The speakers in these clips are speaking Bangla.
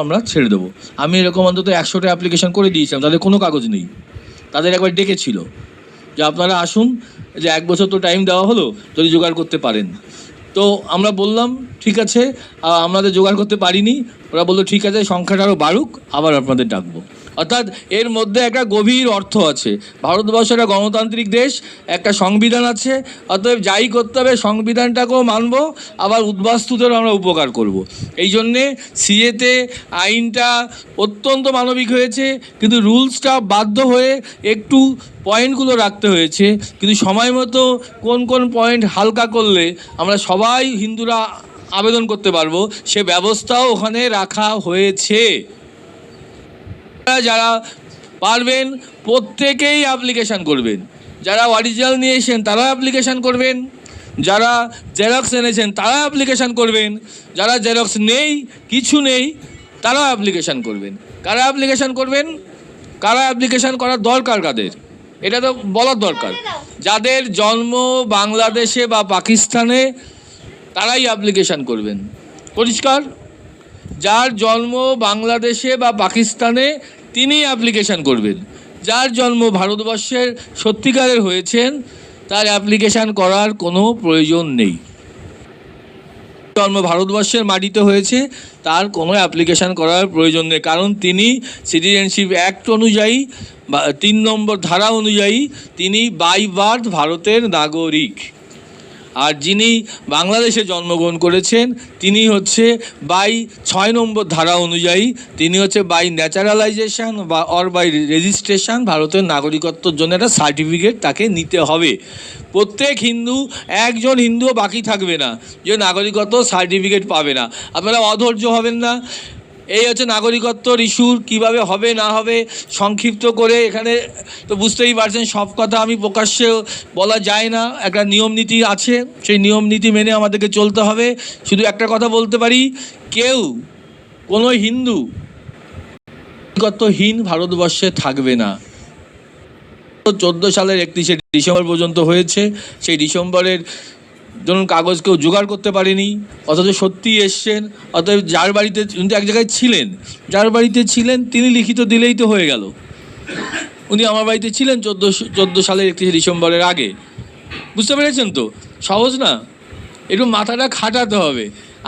আমরা ছেড়ে দেবো। আমি এরকম অন্তত 100টা অ্যাপ্লিকেশন করে দিয়েছিলাম, তাদের কোনো কাগজ নেই। তাদের একবার ডেকেছিল যে আপনারা আসুন, যে 1 বছর তো টাইম দেওয়া হলো, যদি জোগাড় করতে পারেন। তো আমরা বললাম ঠিক আছে, আমাদের জোগাড় করতে পারিনি। ওরা বললো ঠিক আছে, সংখ্যাটা আরও বাড়ুক, আবার আপনাদের ডাকবো। অর্থাৎ এর মধ্যে একটা গভীর অর্থ আছে। ভারতবর্ষ একটা গণতান্ত্রিক দেশ, একটা সংবিধান আছে, অতএব যাই করতে হবে সংবিধানটাকেও মানব, আবার উদ্বাস্তুদেরও আমরা উপকার করব। এই জন্যে সিএতে আইনটা অত্যন্ত মানবিক হয়েছে, কিন্তু রুলসটা বাধ্য হয়ে একটু পয়েন্টগুলো রাখতে হয়েছে। কিন্তু সময় মতো কোন কোন পয়েন্ট হালকা করলে আমরা সবাই হিন্দুরা আবেদন করতে পারবো, সে ব্যবস্থাও ওখানে রাখা হয়েছে। যারা পারবেন প্রত্যেকেই অ্যাপ্লিকেশান করবেন। যারা অরিজিনাল নিয়ে এসেছেন তারাও অ্যাপ্লিকেশান করবেন, যারা জেরক্স এনেছেন তারা অ্যাপ্লিকেশান করবেন, যারা জেরক্স নেই, কিছু নেই, তারাও অ্যাপ্লিকেশান করবেন। কারা অ্যাপ্লিকেশান করবেন, কারা অ্যাপ্লিকেশান করার দরকার কাদের, এটা তো বলার দরকার। যাদের জন্ম বাংলাদেশে বা পাকিস্তানে তারাই অ্যাপ্লিকেশান করবেন, পরিষ্কার। যার জন্ম বাংলাদেশে বা পাকিস্তানে তিনি অ্যাপ্লিকেশান করবেন। যার জন্ম ভারতবর্ষের সত্যিকারের হয়েছেন তার অ্যাপ্লিকেশান করার কোনো প্রয়োজন নেই। জন্ম ভারতবর্ষের মাটিতে হয়েছে তার কোনো অ্যাপ্লিকেশান করার প্রয়োজন নেই, কারণ তিনি সিটিজেনশিপ অ্যাক্ট অনুযায়ী বা 3 নম্বর ধারা অনুযায়ী তিনি বাই বার্থ ভারতের নাগরিক। আর যিনি বাংলাদেশে জন্মগ্রহণ করেছেন তিনি হচ্ছে বাই 6 নম্বর ধারা অনুযায়ী তিনি হচ্ছে বাই ন্যাচারালাইজেশন বা বাই রেজিস্ট্রেশন ভারতের নাগরিকত্বর জন্য একটা সার্টিফিকেট তাকে নিতে হবে। প্রত্যেক হিন্দু, একজন হিন্দুও বাকি থাকবে না যে নাগরিকত্ব সার্টিফিকেট পাবে না। আপনারা অধৈর্য হবেন না। এই হচ্ছে নাগরিকত্বর ইস্যুর কীভাবে হবে না হবে সংক্ষিপ্ত করে এখানে তো বুঝতেই পারছেন, সব কথা আমি প্রকাশ্যে বলা যায় না, একটা নিয়ম নীতি আছে, সেই নিয়ম নীতি মেনে আমাদেরকে চলতে হবে। শুধু একটা কথা বলতে পারি, কেউ কোনো হিন্দু নাগরিকত্বহীন ভারতবর্ষে থাকবে না। 14 সালের 31শে ডিসেম্বর পর্যন্ত হয়েছে, সেই ডিসেম্বরের ধরুন কাগজ কেউ জোগাড় করতে পারেনি, অথচ সত্যিই এসছেন। অতএব যার বাড়িতে কিন্তু এক জায়গায় ছিলেন, যার বাড়িতে ছিলেন তিনি লিখিত দিলেই তো হয়ে গেল। উনি আমার বাড়িতে ছিলেন 14 সালের 31শে ডিসেম্বরের আগে। বুঝতে পেরেছেন তো? সহজ না, একটু মাথাটা খাটাতে হবে,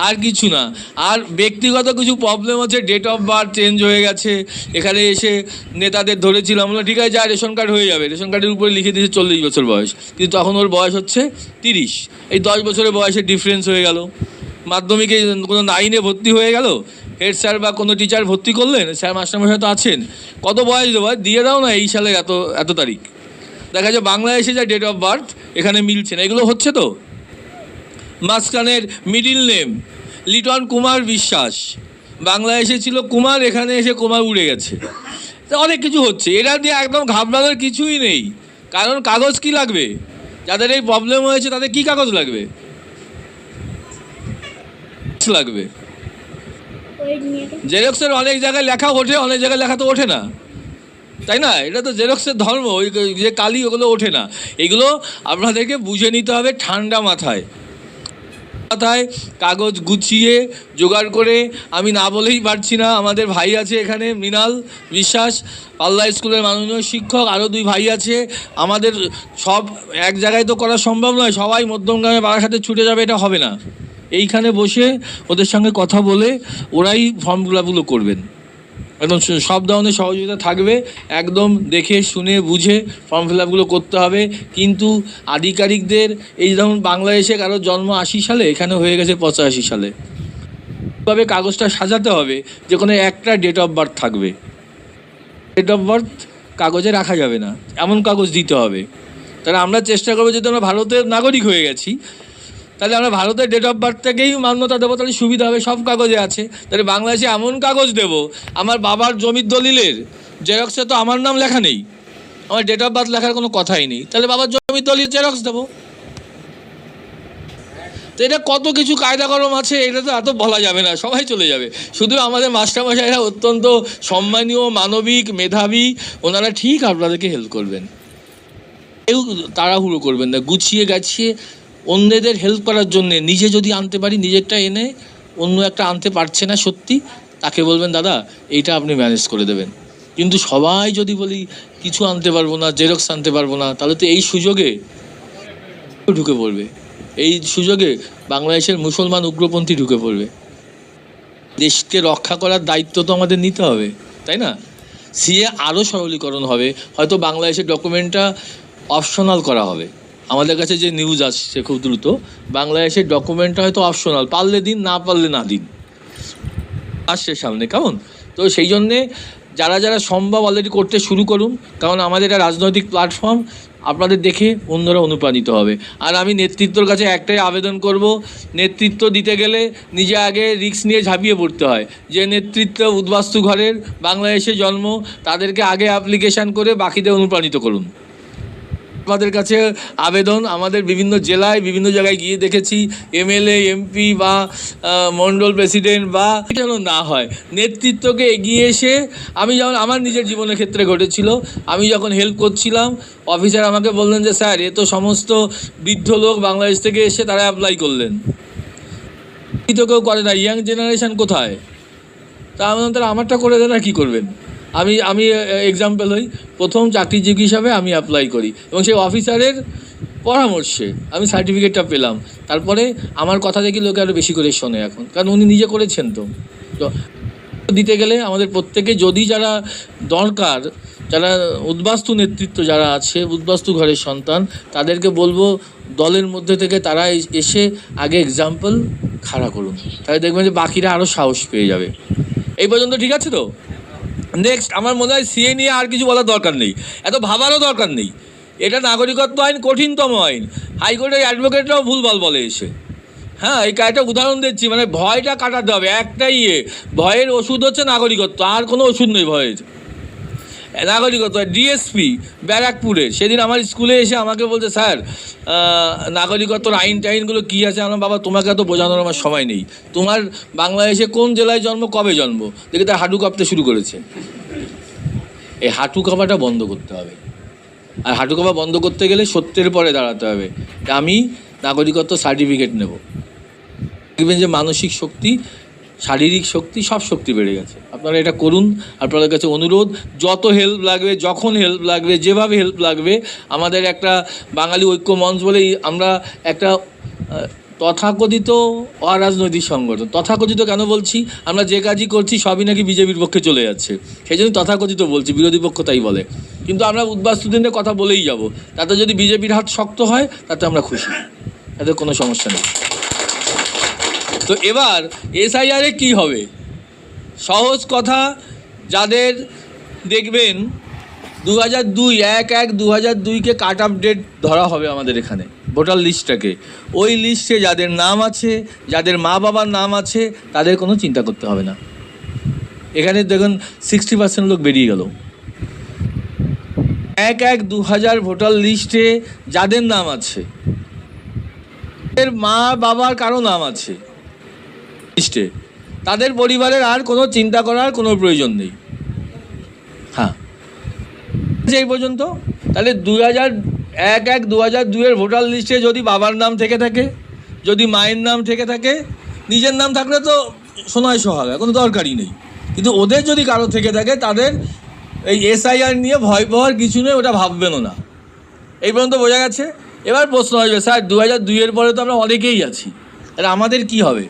আর কিছু না। আর ব্যক্তিগত কিছু প্রবলেম হচ্ছে, ডেট অফ বার্থ চেঞ্জ হয়ে গেছে। এখানে এসে নেতাদের ধরেছিলাম, বললাম ঠিক আছে যা রেশন কার্ড হয়ে যাবে, রেশন কার্ডের উপরে লিখে দিয়েছে 40 বছর বয়স, কিন্তু তখন ওর বয়স হচ্ছে 30। এই 10 বছরের বয়সের ডিফারেন্স হয়ে গেল। মাধ্যমিকে কোনো 9-এ ভর্তি হয়ে গেল, হেড স্যার বা কোনো টিচার ভর্তি করলেন, স্যার মাস্টারমশাই তো আছেন, কত বয়স দেবো, দিয়ে দাও না এই সালে এত তারিখ। দেখা যায় বাংলাদেশে যা ডেট অফ বার্থ এখানে মিলছে না। এগুলো হচ্ছে তো। মাঝখানের মিডিল নেম লিটন কুমার বিশ্বাস, বাংলাদেশে ছিল কুমার, এখানে এসে কুমার উড়ে গেছে। অনেক কিছু হচ্ছে, এটা দিয়ে একদম ঘাবড়ানোর কিছুই নেই। কারণ কাগজ কি লাগবে, যাদের এই প্রবলেম হয়েছে তাদের কি কাগজ লাগবে, লাগবে জেরক্সের। অনেক জায়গায় লেখা ওঠে, অনেক জায়গায় লেখা তো ওঠে না, তাই না? এটা তো জেরক্সের ধর্ম, ওই যে কালি ওগুলো ওঠে না। এগুলো আপনাদেরকে বুঝে নিতে হবে ঠান্ডা মাথায়। কাগজ গুছিয়ে জোগাড় করে, আমি না বলেই পারছি না, আমাদের ভাই আছে এখানে মৃণাল বিশ্বাস, পাল্লা স্কুলের মাননীয় শিক্ষক, আরও 2 ভাই আছে। আমাদের সব এক জায়গায় তো করা সম্ভব নয়, সবাই মধ্যমগ্রামে বারাসাতে ছুটে যাবে, এটা হবে না। এইখানে বসে ওদের সঙ্গে কথা বলে ওরাই ফর্মগুলো করবেন, একদম সব ধরনের সহযোগিতা থাকবে। একদম দেখে শুনে বুঝে ফর্ম ফিল আপগুলো করতে হবে। কিন্তু আধিকারিকদের, এই ধরুন বাংলাদেশে কারো জন্ম 80 সালে, এখানে হয়ে গেছে 85 সালে, তবে কাগজটা সাজাতে হবে যে কোনো একটা ডেট অফ বার্থ থাকবে। ডেট অফ বার্থ কাগজে রাখা যাবে না, এমন কাগজ দিতে হবে। তাহলে আমরা চেষ্টা করবো, যদি আমরা ভারতের নাগরিক হয়ে গেছি তাহলে আমরা ভারতের ডেট অফ বার্থটাকেই মান্যতা দেবো, তাহলে সুবিধা হবে, সব কাগজে আছে। তাহলে বাংলাদেশে এমন কাগজ দেব, আমার বাবার জমির দলিলের জেরক্সে তো আমার নাম লেখা নেই, আমার ডেট অফ বার্থ লেখার কোনো কথাই নেই, তাহলে বাবার জমির দলিল জেরক্স দেবো। তো এটা কত কিছু কায়দা কলম আছে, এটা তো এত বলা যাবে না, সবাই চলে যাবে। শুধু আমাদের মাস্টারমশাইরা অত্যন্ত সম্মানীয়, মানবিক, মেধাবী, ওনারা ঠিক আপনাদেরকে হেল্প করবেন। কেউ তাড়াহুড়ো করবেন না, গুছিয়ে গাছিয়ে অন্যদের হেল্প করার জন্যে নিজে যদি আনতে পারি, নিজেরটা এনে অন্য একটা আনতে পারছে না সত্যি, তাকে বলবেন দাদা এইটা আপনি ম্যানেজ করে দেবেন। কিন্তু সবাই যদি বলি কিছু আনতে পারবো না, জেরক্স আনতে পারবো না, তাহলে তো এই সুযোগে ঢুকে পড়বে, এই সুযোগে বাংলাদেশের মুসলমান উগ্রপন্থী ঢুকে পড়বে। দেশকে রক্ষা করার দায়িত্ব তো আমাদের নিতে হবে, তাই না? সিএ আরও সরলীকরণ হবে, হয়তো বাংলাদেশের ডকুমেন্টটা অপশনাল করা হবে। আমাদের কাছে যে নিউজ আসছে খুব দ্রুত, বাংলাদেশের ডকুমেন্টটা হয়তো অপশনাল, পারলে দিন, না পারলে না দিন, আসছে সামনে, কেমন? তো সেই জন্যে যারা যারা সম্ভব অলরেডি করতে শুরু করুন, কারণ আমাদের এটা রাজনৈতিক প্ল্যাটফর্ম, আপনাদের দেখে অন্যরা অনুপ্রাণিত হবে। আর আমি নেতৃত্বর কাছে একটাই আবেদন করব, নেতৃত্ব দিতে গেলে নিজে আগে রিস্ক নিয়ে ঝাঁপিয়ে পড়তে হয়। যে নেতৃত্ব উদ্বাস্তু ঘরের, বাংলাদেশে জন্ম, তাদেরকে আগে অ্যাপ্লিকেশান করে বাকিদের অনুপ্রাণিত করুন। আমাদের কাছে আবেদন, আমাদের বিভিন্ন জেলায় বিভিন্ন জায়গায় গিয়ে দেখেছি এমএলএ, এমপি বা মণ্ডল প্রেসিডেন্ট বা যেন না হয়, নেতৃত্বকে এগিয়ে এসে, আমি যেমন আমার নিজের জীবনের ক্ষেত্রে ঘটেছিল, আমি যখন হেল্প করছিলাম, অফিসার আমাকে বললেন যে স্যার এ তো সমস্ত বৃদ্ধ লোক বাংলাদেশ থেকে এসে তারা অ্যাপ্লাই করলেন, তো কেউ করে না, ইয়াং জেনারেশান কোথায়? তা আমি তারা আমারটা করে দেন, আর কী করবেন? আমি এক্সাম্পল হই, প্রথম চাকরিজীবী হিসাবে আমি অ্যাপ্লাই করি এবং সেই অফিসারের পরামর্শে আমি সার্টিফিকেটটা পেলাম। তারপরে আমার কথা দেখি লোকে আরও বেশি করে শোনে এখন, কারণ উনি নিজে করেছেন। তো দিতে গেলে আমাদের প্রত্যেকে, যদি যারা দরকার, যারা উদ্বাস্তু নেতৃত্ব যারা আছে, উদ্বাস্তু ঘরের সন্তান, তাদেরকে বলবো দলের মধ্যে থেকে তারা এসে আগে এক্সাম্পল খাড়া করুন, তাহলে দেখবেন যে বাকিরা আরও সাহস পেয়ে যাবে। এই পর্যন্ত ঠিক আছে তো? নেক্সট, আমার মনে হয় সিএ নিয়ে আর কিছু বলার দরকার নেই, এত ভাবারও দরকার নেই। এটা নাগরিকত্ব আইন, কঠিনতম আইন, হাইকোর্টের অ্যাডভোকেটরাও ভুলভাল বলে এসে। হ্যাঁ, এই একটা উদাহরণ দিচ্ছি, মানে ভয়টা কাটাতে হবে, একটাই ভয়ের ওষুধ হচ্ছে নাগরিকত্ব, আর কোনো ওষুধ নেই ভয়ের। নাগরিকত্ব, ডিএসপি ব্যারাকপুরের সেদিন আমার স্কুলে এসে আমাকে বলছে স্যার নাগরিকত্বর আইনগুলো কী আছে। আমার বাবা তোমাকে এত বোঝানোর আমার সময় নেই, তোমার বাংলাদেশে কোন জেলায় জন্ম, কবে জন্ম, দেখে তার হাঁটু কাঁপতে শুরু করেছে। এই হাঁটু কাঁপাটা বন্ধ করতে হবে, আর হাঁটু কাঁপা বন্ধ করতে গেলে সত্যের পরে দাঁড়াতে হবে। আমি নাগরিকত্ব সার্টিফিকেট নেব, দেখবেন যে মানসিক শক্তি, শারীরিক শক্তি, সব শক্তি বেড়ে গেছে। আপনারা এটা করুন। আপনাদের কাছে অনুরোধ, যত হেল্প লাগবে, যখন হেল্প লাগবে, যেভাবে হেল্প লাগবে, আমাদের একটা বাঙালি ঐক্য মঞ্চ বলেই আমরা একটা তথাকথিত অরাজনৈতিক সংগঠন। তথাকথিত কেন বলছি? আমরা যে কাজই করছি সবই নাকি বিজেপির পক্ষে চলে যাচ্ছে, সেই জন্য তথাকথিত বলছি, বিরোধী পক্ষ তাই বলে। কিন্তু আমরা উদ্বাস্তুদের কথা বলেই যাব, তাতে যদি বিজেপির হাত শক্ত হয় তাতে আমরা খুশি, তাতে কোনো সমস্যা নেই। তো এবার এসআইআরে কী হবে? সহজ কথা, যাদের দেখবেন 2002 কাট অফ ডেট ধরা হবে আমাদের এখানে, ভোটার লিস্টটাকে, ওই লিস্টে যাদের নাম আছে, যাদের মা বাবার নাম আছে, তাদের কোনো চিন্তা করতে হবে না। এখানে দেখুন 60% লোক বেরিয়ে গেল। 2000 ভোটার লিস্টে যাদের নাম আছে, তাদের মা বাবার কারো নাম আছে লিস্টে, তাদের পরিবারের আর কোনো চিন্তা করার কোনো প্রয়োজন নেই। হ্যাঁ, এই পর্যন্ত। তাহলে 2002 ভোটার লিস্টে যদি বাবার নাম থেকে থাকে, যদি মায়ের নাম থেকে থাকে, নিজের নাম থাকলে তো সোনায় সোহাগা, কোনো দরকারই নেই। কিন্তু ওদের যদি কারো থেকে থাকে, তাদের এই এসআইআর নিয়ে ভয় পাওয়ার কিছু নেই, ওটা ভাববেনও না। এই পর্যন্ত বোঝা গেছে। এবার প্রশ্ন আসবে, স্যার 2002 পরে তো আমরা অনেকেই আছি, তাহলে আমাদের কি হবে?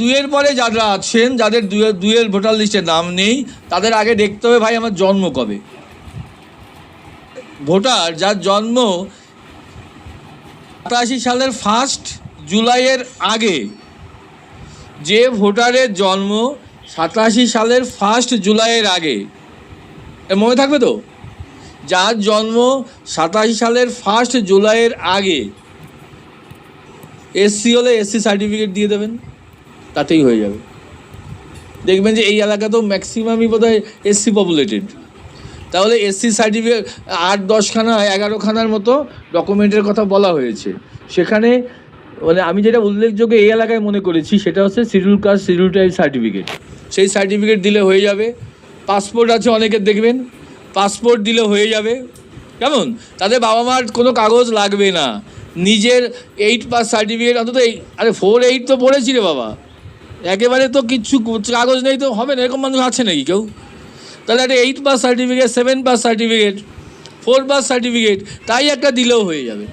2 পরে যারা আছেন, যাদের 2 ভোটার লিস্টে নাম নেই, তাদের আগে দেখতে হবে ভাই আমার জন্ম কবে। ভোটার যার জন্ম 87 সালের 1 জুলাইয়ের আগে, যে ভোটারের জন্ম 87 সালের 1 জুলাইয়ের আগে, মনে থাকবে তো? যার জন্ম 87 সালের 1 জুলাইয়ের আগে, এসসি হলে এসসি সার্টিফিকেট দিয়ে দেবেন, তাতেই হয়ে যাবে। দেখবেন যে এই এলাকা তো ম্যাক্সিমামই বোধহয় এসসি পপুলেটেড, তাহলে এসসি সার্টিফিকেট 8-10খানা 11খানার মতো ডকুমেন্টের কথা বলা হয়েছে। সেখানে মানে আমি যেটা উল্লেখযোগ্য এই এলাকায় মনে করেছি, সেটা হচ্ছে schedule caste, schedule tribe certificate. সেই সার্টিফিকেট দিলে হয়ে যাবে। পাসপোর্ট আছে অনেকের, দেখবেন পাসপোর্ট দিলে হয়ে যাবে। কেমন? তাদের বাবা মার কোনো কাগজ লাগবে না, নিজের 8 পাস সার্টিফিকেট অন্তত। 4-8 তো পড়েছি রে বাবা, একেবারে তো কিচ্ছু কাগজ নেই তো হবে না, এরকম মানুষ আছে নাকি কেউ? তাহলে একটা 8 pass certificate, 7 pass certificate, 4 pass certificate তাই একটা দিলেও হয়ে যাবে।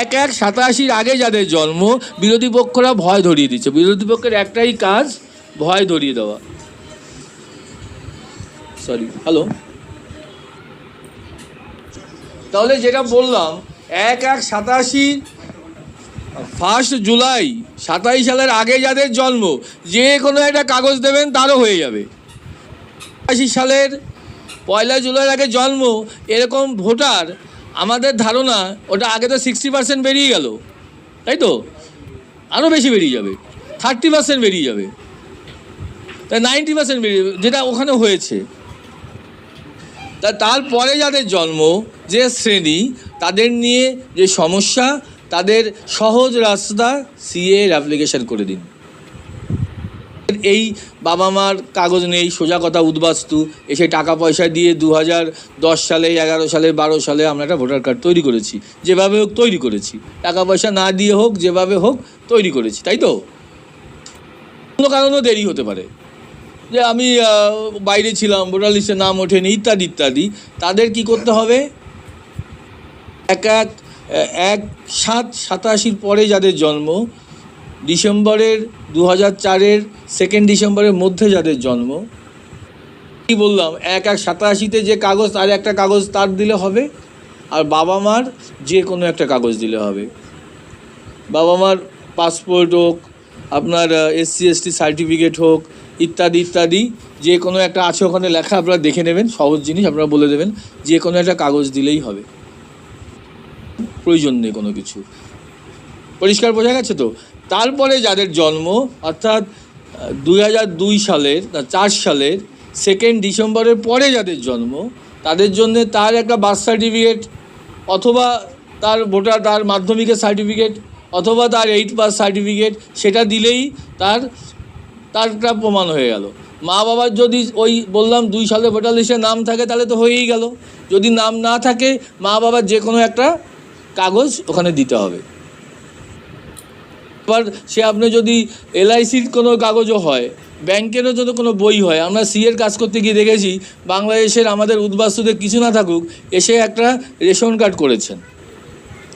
1/1/87 আগে যাদের জন্ম, বিরোধী পক্ষরা ভয় ধরিয়ে দিচ্ছে। বিরোধী পক্ষের একটাই কাজ, ভয় ধরিয়ে দেওয়া। Sorry, hello. তাহলে যেটা বললাম, 1/1/87 1 জুলাই 27 সালের আগে যাদের জন্ম, যে কোনো একটা কাগজ দেবেন তারও হয়ে যাবে। 87 সালের 1 জুলাইয়ের আগে জন্ম এরকম ভোটার, আমাদের ধারণা ওটা আগে তো 60% বেরিয়ে গেল, তাই তো? আরও বেশি বেরিয়ে যাবে, 30% বেরিয়ে যাবে, তাই 90% বেরিয়ে যাবে, যেটা ওখানে হয়েছে। তারপরে যাদের জন্ম, যে শ্রেণী, তাদের নিয়ে যে সমস্যা, তাদের সহজ রাস্তা, সিএ এর অ্যাপ্লিকেশন করে দিন। এই বাবা মার কাগজ নেই, সোজা কথা উদ্বাস্তু, এসে টাকা পয়সা দিয়ে 2010 সালে, 11 সালে, 12 সালে আমরা একটা ভোটার কার্ড তৈরি করেছি, যেভাবে হোক তৈরি করেছি, টাকা পয়সা না দিয়ে হোক, যেভাবে হোক তৈরি করেছি, তাই তো? কোনো কারণেও দেরি হতে পারে, যে আমি বাইরে ছিলাম, ভোটার লিস্টে নাম ওঠেনি, ইত্যাদি ইত্যাদি। তাদের কি করতে হবে? 1/1/87 পরে যাদের জন্ম, ডিসেম্বরের 2004-এর 2 ডিসেম্বরের মধ্যে যাদের জন্ম, কি বললাম, 1/1/87-তে যে কাগজ, তার একটা কাগজ তার দিলে হবে, আর বাবা মার যে কোনো একটা কাগজ দিলে হবে। বাবা মার পাসপোর্ট হোক, আপনার SC/ST সার্টিফিকেট হোক, ইত্যাদি ইত্যাদি, যে কোনো একটা আছে ওখানে লেখা, আপনারা দেখে নেবেন, সহজ জিনিস, আপনারা বলে দেবেন, যে কোনো একটা কাগজ দিলেই হবে, প্রয়োজন নেই কোনো কিছু। পরিষ্কার বোঝা গেছে তো? তারপরে যাদের জন্ম, অর্থাৎ 2002 সালের, 4 সালের 2 ডিসেম্বরের পরে যাদের জন্ম, তাদের জন্য তার একটা বার্থ সার্টিফিকেট, অথবা তার ভোটার, তার মাধ্যমিকের সার্টিফিকেট, অথবা তার 8 পাস সার্টিফিকেট, সেটা দিলেই তারটা প্রমাণ হয়ে গেল। মা বাবার যদি ওই বললাম 2 সালে ভোটার লিস্টে নাম থাকে, তাহলে তো হয়েই গেল। যদি নাম না থাকে, মা বাবার যে কোনো একটা কাগজ ওখানে দিতে হবে। এবার সে আপনি যদি LICর কোনো কাগজও হয়, ব্যাংকেরও যদি কোনো বই হয়, আমরা সিএর কাজ করতে গিয়ে দেখেছি, বাংলাদেশের আমাদের উদ্বাস্তুদের কিছু না থাকুক, এসে একটা রেশন কার্ড করেছেন,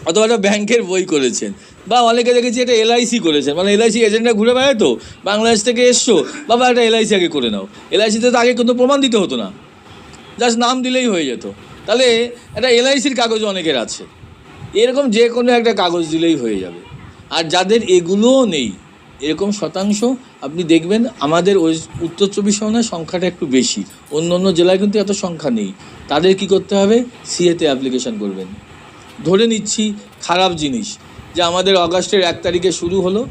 অথবা একটা ব্যাংকের বই করেছেন, বা অনেকে দেখেছি একটা LIC করেছেন, মানে LIC এজেন্টরা ঘুরে বেড়ায় তো, বাংলাদেশ থেকে এসছো, বাবা একটা LIC আগে করে নাও। LICতে তো আগে কোনো প্রমাণ দিতে হতো না, জাস্ট নাম দিলেই হয়ে যেত। তাহলে একটা LICর কাগজ অনেকের আছে, এরকম যে কোনো একটা কাগজ দিলেই হয়ে যাবে। আর যাদের এগুলোও নেই, এরকম শতাংশ আপনি দেখবেন আমাদের ওই উত্তর 24 পরগনার সংখ্যাটা একটু বেশি, অন্য অন্য জেলায় কিন্তু এত সংখ্যা নেই। তাদের কি করতে হবে? সিএতে অ্যাপ্লিকেশন করবেন। ধরে নিচ্ছি খারাপ জিনিস, যে আমাদের আগস্টের 1 তারিখে শুরু হলো,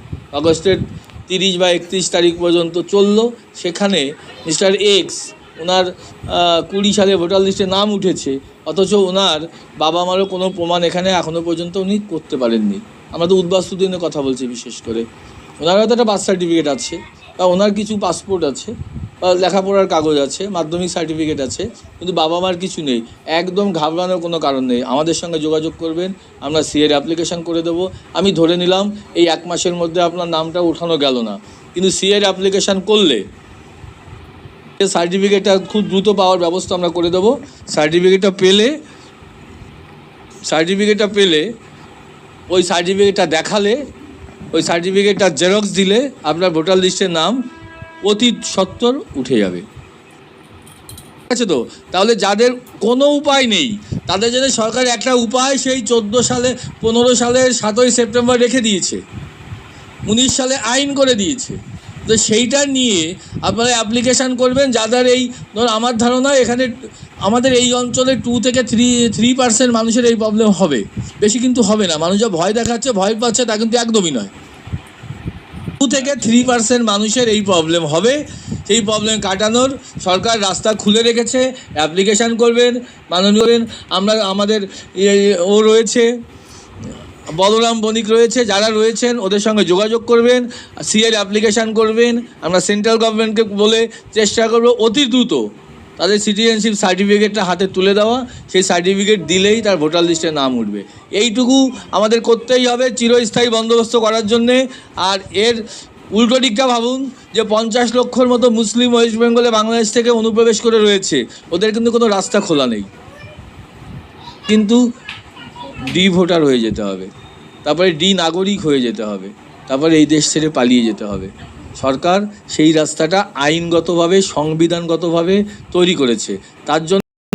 আগস্টের 30 বা 31 তারিখ পর্যন্ত চললো, সেখানে মিস্টার এক্স, ওনার 20 সালে ভোটার লিস্টে নাম উঠেছে, অথচ ওনার বাবা মারও কোনো প্রমাণ এখানে এখনও পর্যন্ত উনি করতে পারেননি। আমরা তো উদ্বাস্তুদের নিয়ে কথা বলছি বিশেষ করে। ওনার হয়তো একটা বার্থ সার্টিফিকেট আছে, বা ওনার কিছু পাসপোর্ট আছে, বা লেখাপড়ার কাগজ আছে, মাধ্যমিক সার্টিফিকেট আছে, কিন্তু বাবা মার কিছু নেই। একদম ঘাবড়ানোর কোনো কারণ নেই, আমাদের সঙ্গে যোগাযোগ করবেন, আমরা সিএর অ্যাপ্লিকেশান করে দেবো। আমি ধরে নিলাম এই 1 মাসের মধ্যে আপনার নামটা উঠানো গেল না, কিন্তু সিএর অ্যাপ্লিকেশান করলে সার্টিফিকেটটা খুব দ্রুত পাওয়ার ব্যবস্থা আমরা করে দেবো। সার্টিফিকেটটা পেলে ওই সার্টিফিকেটটা দেখালে, ওই সার্টিফিকেটটা জেরক্স দিলে আপনার ভোটার লিস্টের নাম অতি সত্বর উঠে যাবে। ঠিক আছে তো? তাহলে যাদের কোনো উপায় নেই, তাদের জন্য সরকার একটা উপায় সেই 15 সালের 7ই সেপ্টেম্বর রেখে দিয়েছে, 19 সালে আইন করে দিয়েছে। তো সেইটা নিয়ে আপনারা অ্যাপ্লিকেশান করবেন। যাদের এই ধর, আমার ধারণা এখানে আমাদের এই অঞ্চলে 2 থেকে 3% মানুষের এই প্রবলেম হবে, বেশি কিন্তু হবে না। মানুষ যা ভয় দেখাচ্ছে, ভয় পাচ্ছে, তা কিন্তু একদমই নয়। 2 থেকে 3% মানুষের এই প্রবলেম হবে। সেই প্রবলেম কাটানোর সরকার রাস্তা খুলে রেখেছে। অ্যাপ্লিকেশান করবেন, মাননীয় আমরা আমাদের ও রয়েছে, বলরাম বণিক রয়েছে, যারা রয়েছেন ওদের সঙ্গে যোগাযোগ করবেন, সিএর অ্যাপ্লিকেশান করবেন। আমরা সেন্ট্রাল গভর্নমেন্টকে বলে চেষ্টা করব অতি দ্রুত তাদের সিটিজেনশিপ সার্টিফিকেটটা হাতে তুলে দেওয়া, সেই সার্টিফিকেট দিলেই তার ভোটার লিস্টে নাম উঠবে। এইটুকু আমাদের করতেই হবে চিরস্থায়ী বন্দোবস্ত করার জন্যে। আর এর উল্টো দিকটা ভাবুন যে 50 লক্ষর মতো মুসলিম ওয়েস্ট বেঙ্গলে বাংলাদেশ থেকে অনুপ্রবেশ করে রয়েছে, ওদের কিন্তু কোনো রাস্তা খোলা নেই, কিন্তু ডি ভোটার হয়ে যেতে হবে, তারপরে ডি নাগরিক হয়ে যেতে হবে, তারপরে এই দেশ ছেড়ে পালিয়ে যেতে হবে। সরকার সেই রাস্তাটা আইনগতভাবে সংবিধানগতভাবে তৈরি করেছে, তার জন্য